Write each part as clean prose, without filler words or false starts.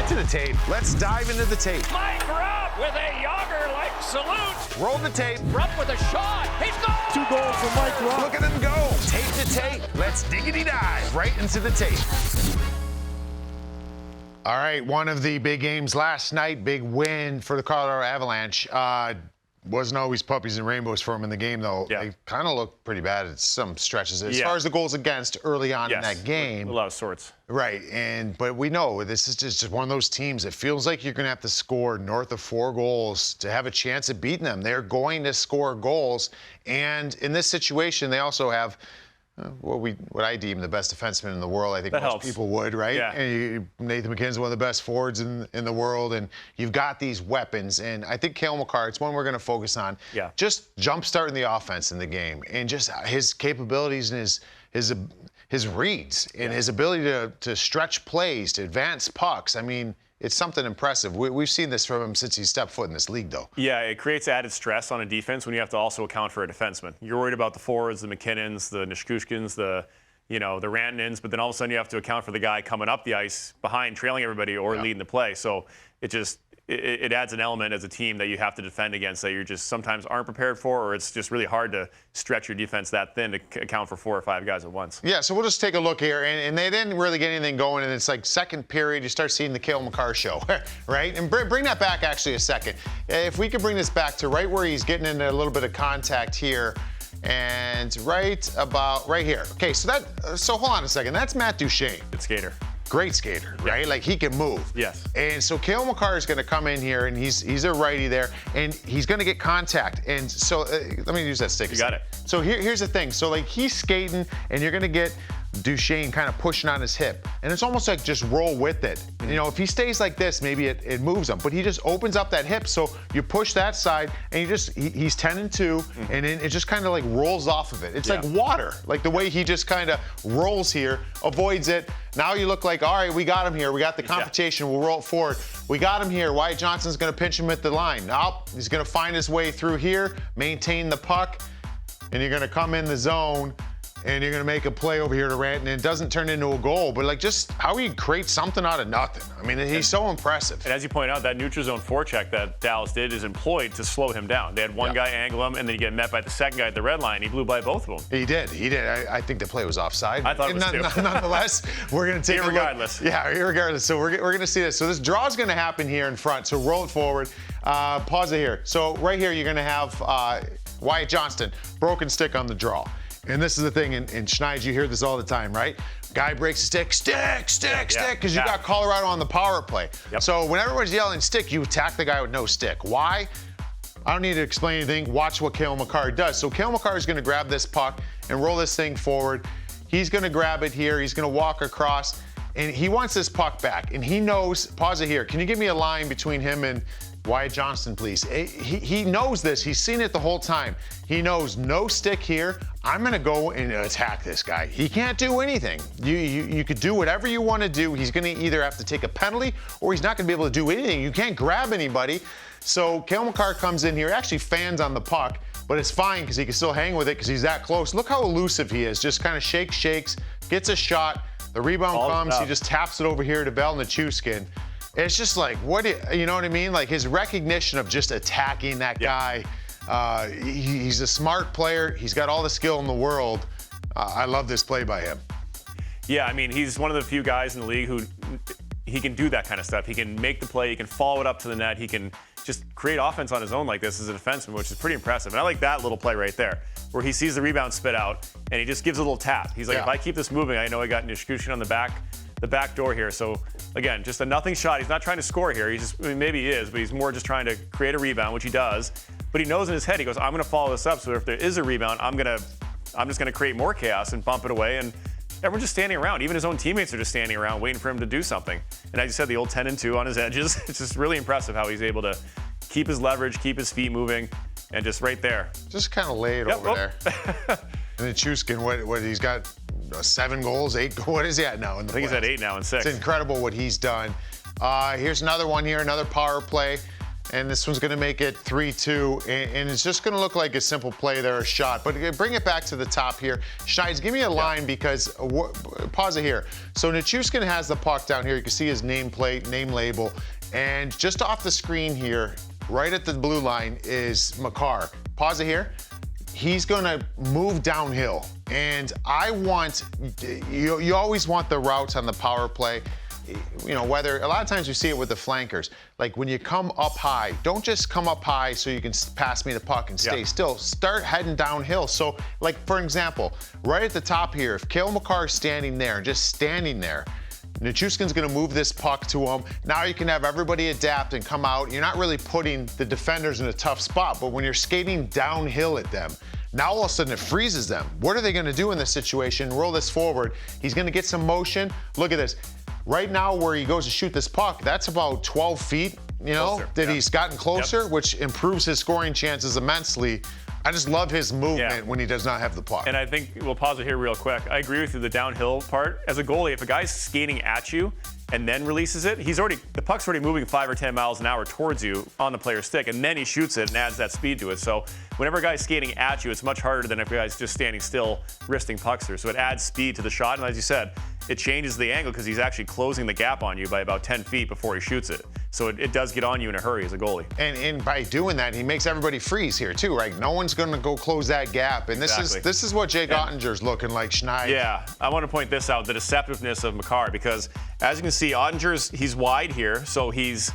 Get to the tape. Let's dive into the tape. Mike Rupp with a Yager-like salute. Roll the tape. Rupp with a shot. He's gone. 2 goals for Mike Rupp. Look at him go. Tape to tape. Let's diggity dive right into the tape. All right, one of the big games last night, big win for the Colorado Avalanche. Wasn't always puppies and rainbows for them in the game, though. Yeah. They kind of looked pretty bad at some stretches. As far as the goals against early on in that game. A lot of sorts. Right, but we know this is just one of those teams. It feels like you're going to have to score north of 4 goals to have a chance at beating them. They're going to score goals, and in this situation, they also have what I deem the best defenseman in the world. I think most people would, right? Yeah. And Nathan MacKinnon's one of the best forwards in the world, and you've got these weapons. And I think Cale Makar, it's one we're going to focus on. Yeah. Just jump-starting the offense in the game, and just his capabilities and his reads and his ability to stretch plays, to advance pucks. I mean, it's something impressive. We've seen this from him since he stepped foot in this league, though. Yeah, it creates added stress on a defense when you have to also account for a defenseman. You're worried about the forwards, the McKinnons, the Nichushkins, the Rantanens, but then all of a sudden you have to account for the guy coming up the ice behind, trailing everybody, or leading the play. So it adds an element as a team that you have to defend against that you just sometimes aren't prepared for, or it's just really hard to stretch your defense that thin to account for 4 or 5 guys at once. Yeah, so we'll just take a look here, and they didn't really get anything going, and it's like second period, you start seeing the Cale Makar show, right? And bring that back actually a second. If we could bring this back to right where he's getting into a little bit of contact here, and right here. Okay, so hold on a second. That's Matt Duchene. Good skater. Great skater, right? Like, he can move. Yes. And so Cale Makar is going to come in here, and he's a righty there, and he's going to get contact. And so let me use that stick. You got it. So here's the thing. So, like, he's skating, and you're going to get Duchene kind of pushing on his hip. And it's almost like just roll with it. You know, if he stays like this, maybe it moves him. But he just opens up that hip, so you push that side, and he's 10-2, and then it just kind of like rolls off of it. It's like water, like the way he just kind of rolls here, avoids it. Now you look like, all right, we got him here. We got the confrontation. We'll roll it forward. We got him here. Wyatt Johnston's going to pinch him at the line. Now he's going to find his way through here, maintain the puck, and you're going to come in the zone, and you're going to make a play over here to Rantanen. It doesn't turn into a goal, but like just how he creates something out of nothing. I mean, he's so impressive. And as you point out, that neutral zone forecheck that Dallas did is employed to slow him down. They had one guy angle him, and then you get met by the second guy at the red line. He blew by both of them. He did. I think the play was offside. I thought it was too. Nonetheless, we're going to take Irregardless. a look. Yeah, irregardless. So we're going to see this. So this draw is going to happen here in front. So roll it forward. Pause it here. So right here, you're going to have Wyatt Johnston, broken stick on the draw. And this is the thing, in Schneid, you hear this all the time, right? Guy breaks a stick, because you got Colorado on the power play. Yep. So when everyone's yelling stick, you attack the guy with no stick. Why? I don't need to explain anything. Watch what Cale Makar does. So Cale Makar is going to grab this puck and roll this thing forward. He's going to grab it here. He's going to walk across, and he wants this puck back. And he knows, pause it here. Can you give me a line between him and Wyatt Johnston, please? He knows this. He's seen it the whole time. He knows no stick here. I'm going to go and attack this guy. He can't do anything. You could do whatever you want to do. He's going to either have to take a penalty or he's not going to be able to do anything. You can't grab anybody. So Cale Makar comes in here, actually fans on the puck, but it's fine because he can still hang with it because he's that close. Look how elusive he is. Just kind of shakes, gets a shot. The rebound comes. He just taps it over here to Val Nichushkin. It's just like, you know what I mean? Like his recognition of just attacking that guy. He's a smart player. He's got all the skill in the world. I love this play by him. Yeah, I mean, he's one of the few guys in the league who he can do that kind of stuff. He can make the play. He can follow it up to the net. He can just create offense on his own like this as a defenseman, which is pretty impressive. And I like that little play right there, where he sees the rebound spit out, and he just gives a little tap. He's like, if I keep this moving, I know I got Nichushkin on the back door here. So again, just a nothing shot. He's not trying to score here. Maybe he is, but he's more just trying to create a rebound, which he does. But he knows in his head, he goes, I'm going to follow this up. So if there is a rebound, I'm just going to create more chaos and bump it away. And everyone's just standing around. Even his own teammates are just standing around waiting for him to do something. And as you said, the old 10-2 on his edges. It's just really impressive how he's able to keep his leverage, keep his feet moving, and just right there. Just kind of lay it over there. And then Chuskin, what he's got 7 goals, 8 goals. What is he at now? I think he's at 8 now and 6. It's incredible what he's done. Here's another one here, another power play. and this one's going to make it 3-2, and it's just going to look like a simple play there, a shot. But bring it back to the top here. Schneid's, give me a line because, pause it here. So Nichushkin has the puck down here. You can see his nameplate, name label, and just off the screen here, right at the blue line is Makar. Pause it here. He's going to move downhill, and I want, you always want the routes on the power play. You know, whether a lot of times you see it with the flankers, like when you come up high, don't just come up high so you can pass me the puck and stay still. Start heading downhill. So, like, for example, right at the top here, if Cale Makar is standing there and just standing there, Nichushkin's going to move this puck to him. Now you can have everybody adapt and come out. You're not really putting the defenders in a tough spot, but when you're skating downhill at them, now all of a sudden it freezes them. What are they going to do in this situation? Roll this forward. He's going to get some motion. Look at this. Right now where he goes to shoot this puck, that's about 12 feet, you know, closer, that he's gotten closer, which improves his scoring chances immensely. I just love his movement when he does not have the puck. And I think we'll pause it here real quick. I agree with you, the downhill part. As a goalie, if a guy's skating at you and then releases it, the puck's already moving 5 or 10 miles an hour towards you on the player's stick, and then he shoots it and adds that speed to it. So whenever a guy's skating at you, it's much harder than if a guy's just standing still, wristing pucks through. So it adds speed to the shot, and as you said, it changes the angle because he's actually closing the gap on you by about 10 feet before he shoots it. So it does get on you in a hurry as a goalie. And by doing that, he makes everybody freeze here too, right? No one's going to go close that gap. And this is what Jake Ottinger's looking like, Schneid. Yeah, I want to point this out, the deceptiveness of Makar, because as you can see, he's wide here, so he's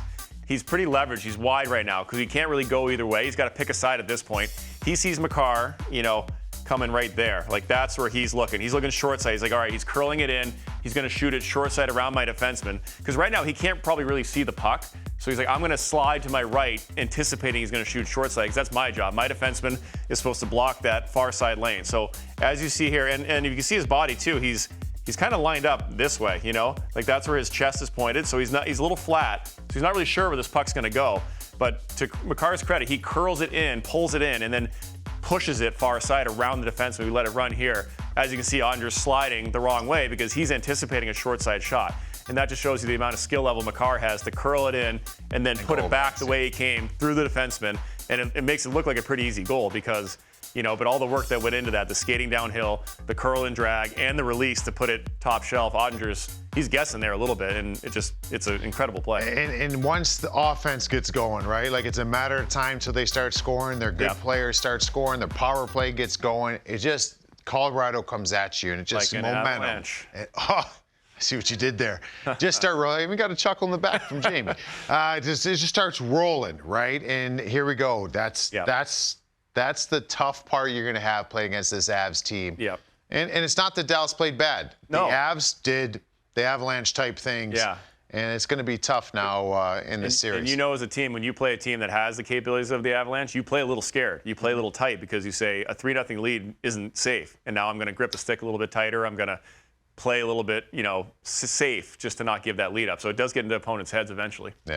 pretty leveraged. He's wide right now because he can't really go either way. He's got to pick a side at this point. He sees Makar, you know, coming right there. Like, that's where he's looking. He's looking short side. He's like, all right, he's curling it in. He's going to shoot it short side around my defenseman. Because right now he can't probably really see the puck. So he's like, I'm going to slide to my right, anticipating he's going to shoot short side, because that's my job. My defenseman is supposed to block that far side lane. So as you see here, and you can see his body too, he's kind of lined up this way, you know? Like, that's where his chest is pointed. So he's a little flat. So he's not really sure where this puck's going to go. But to Makar's credit, he curls it in, pulls it in, and then pushes it far side around the defenseman. We let it run here. As you can see, Ottinger's sliding the wrong way because he's anticipating a short side shot. And that just shows you the amount of skill level Makar has to curl it in and then put it back the way he came through the defenseman. And it makes it look like a pretty easy goal because, you know, but all the work that went into that, the skating downhill, the curl and drag, and the release to put it top shelf, he's guessing there a little bit, and it's an incredible play. And once the offense gets going, right, like it's a matter of time till they start scoring, their good players start scoring, their power play gets going. It just, Colorado comes at you, and it just like momentum. I see what you did there. Just start rolling. I even got a chuckle in the back from Jamie. It just starts rolling, right? And here we go. That's the tough part you're going to have playing against this Avs team. Yep. And it's not that Dallas played bad. No. The Avs did the Avalanche type things. Yeah. And it's going to be tough now in this series. And you know, as a team, when you play a team that has the capabilities of the Avalanche, you play a little scared. You play a little tight because you say a 3-0 lead isn't safe. And now I'm going to grip the stick a little bit tighter. I'm going to play a little bit, you know, safe just to not give that lead up. So it does get into opponents' heads eventually. Yeah.